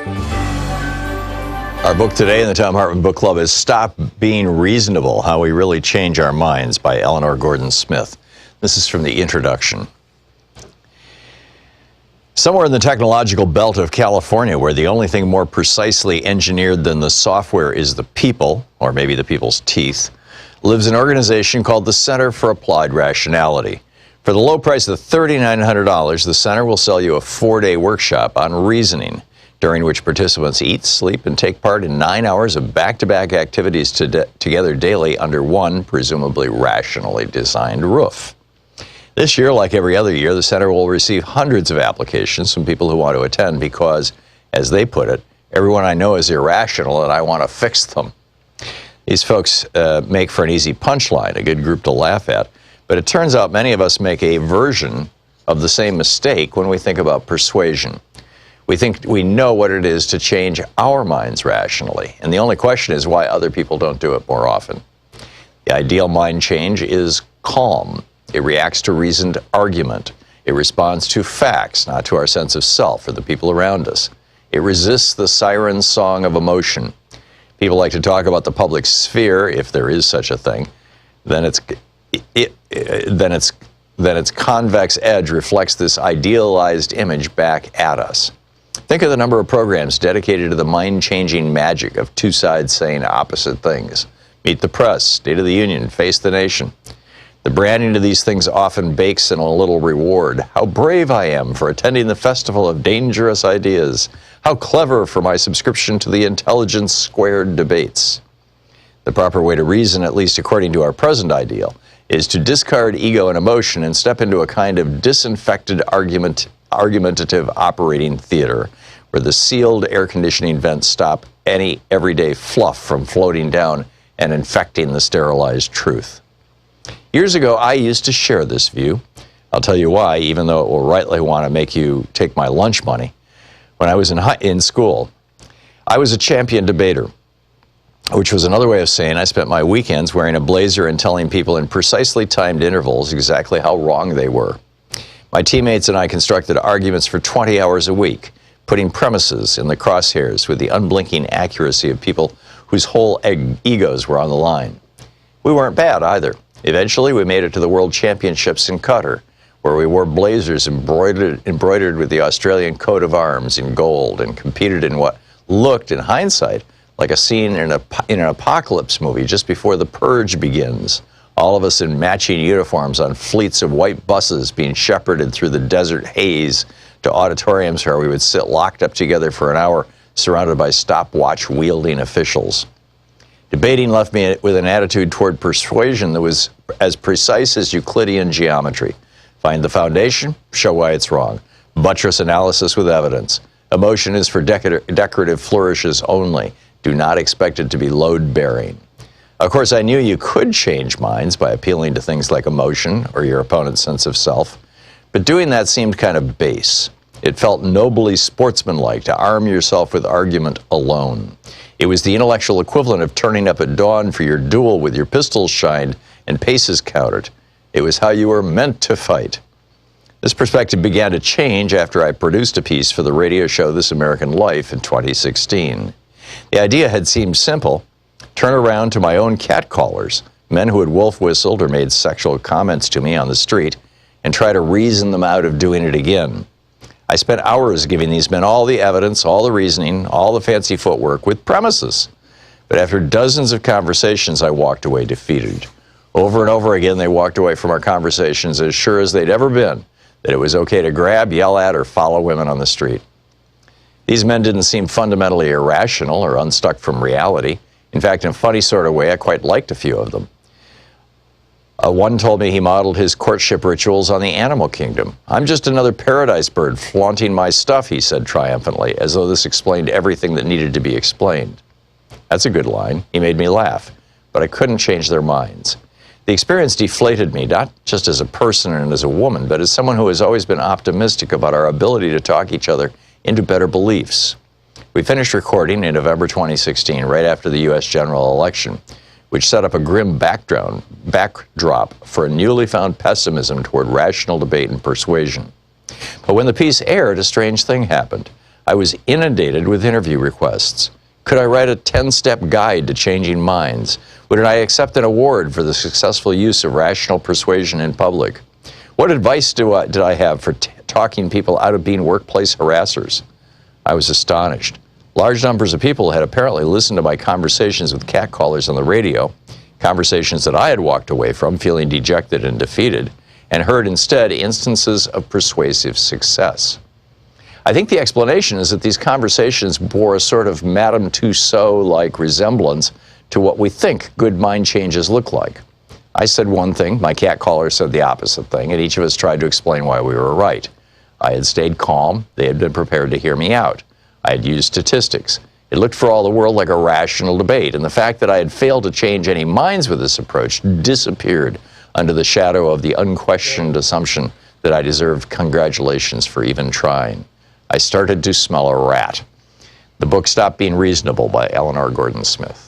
Our book today in the Thom Hartmann Book Club is Stop Being Reasonable, How We Really Change Our Minds by Eleanor Gordon Smith. This is from the introduction. Somewhere in the technological belt of California, where the only thing more precisely engineered than the software is the people, or maybe the people's teeth, lives an organization called the Center for Applied Rationality. For the low price of $3,900, the center will sell you a 4-day workshop on reasoning, during which participants eat, sleep, and take part in 9 hours of back-to-back activities together daily under one, presumably rationally designed roof. This year, like every other year, the center will receive hundreds of applications from people who want to attend because, as they put it, everyone I know is irrational and I want to fix them. These folks make for an easy punchline, a good group to laugh at, but it turns out many of us make a version of the same mistake when we think about persuasion. We think we know what it is to change our minds rationally, and the only question is why other people don't do it more often. The ideal mind change is calm. It reacts to reasoned argument. It responds to facts, not to our sense of self or the people around us. It resists the siren song of emotion. People like to talk about the public sphere, if there is such a thing. Then its convex edge reflects this idealized image back at us. Think of the number of programs dedicated to the mind-changing magic of two sides saying opposite things. Meet the Press, State of the Union, Face the Nation. The branding of these things often bakes in a little reward. How brave I am for attending the Festival of Dangerous Ideas. How clever for my subscription to the Intelligence Squared debates. The proper way to reason, at least according to our present ideal, is to discard ego and emotion and step into a kind of disinfected argumentative operating theater where the sealed air conditioning vents stop any everyday fluff from floating down and infecting the sterilized truth. Years ago, I used to share this view. I'll tell you why, even though it will rightly want to make you take my lunch money. When I was in school, I was a champion debater, which was another way of saying I spent my weekends wearing a blazer and telling people in precisely timed intervals exactly how wrong they were. My teammates and I constructed arguments for 20 hours a week, putting premises in the crosshairs with the unblinking accuracy of people whose whole egos were on the line. We weren't bad either. Eventually, we made it to the World Championships in Qatar, where we wore blazers embroidered with the Australian coat of arms in gold and competed in what looked, in hindsight, like a scene in an apocalypse movie just before the purge begins. All of us in matching uniforms on fleets of white buses being shepherded through the desert haze to auditoriums where we would sit locked up together for an hour, surrounded by stopwatch-wielding officials. Debating left me with an attitude toward persuasion that was as precise as Euclidean geometry. Find the foundation, show why it's wrong. Buttress analysis with evidence. Emotion is for decorative flourishes only. Do not expect it to be load-bearing. Of course, I knew you could change minds by appealing to things like emotion or your opponent's sense of self, but doing that seemed kind of base. It felt nobly sportsmanlike to arm yourself with argument alone. It was the intellectual equivalent of turning up at dawn for your duel with your pistols shined and paces counted. It was how you were meant to fight. This perspective began to change after I produced a piece for the radio show This American Life in 2016. The idea had seemed simple. Turn around to my own catcallers, men who had wolf whistled or made sexual comments to me on the street, and try to reason them out of doing it again. I spent hours giving these men all the evidence, all the reasoning, all the fancy footwork with premises. But after dozens of conversations, I walked away defeated. Over and over again, they walked away from our conversations as sure as they'd ever been that it was okay to grab, yell at, or follow women on the street. These men didn't seem fundamentally irrational or unstuck from reality. In fact, in a funny sort of way, I quite liked a few of them. One told me he modeled his courtship rituals on the animal kingdom. I'm just another paradise bird flaunting my stuff, he said triumphantly, as though this explained everything that needed to be explained. That's a good line. He made me laugh, but I couldn't change their minds. The experience deflated me, not just as a person and as a woman, but as someone who has always been optimistic about our ability to talk each other into better beliefs. We finished recording in November 2016, right after the U.S. general election, which set up a grim backdrop for a newly found pessimism toward rational debate and persuasion. But when the piece aired, a strange thing happened. I was inundated with interview requests. Could I write a 10-step guide to changing minds? Would I accept an award for the successful use of rational persuasion in public? What advice did I have for talking people out of being workplace harassers? I was astonished. Large numbers of people had apparently listened to my conversations with catcallers on the radio, conversations that I had walked away from feeling dejected and defeated, and heard instead instances of persuasive success. I think the explanation is that these conversations bore a sort of Madame Tussauds-like resemblance to what we think good mind changes look like. I said one thing, my catcaller said the opposite thing, and each of us tried to explain why we were right. I had stayed calm, they had been prepared to hear me out. I had used statistics. It looked for all the world like a rational debate, and the fact that I had failed to change any minds with this approach disappeared under the shadow of the unquestioned assumption that I deserved congratulations for even trying. I started to smell a rat. The book Stop Being Reasonable by Eleanor Gordon Smith.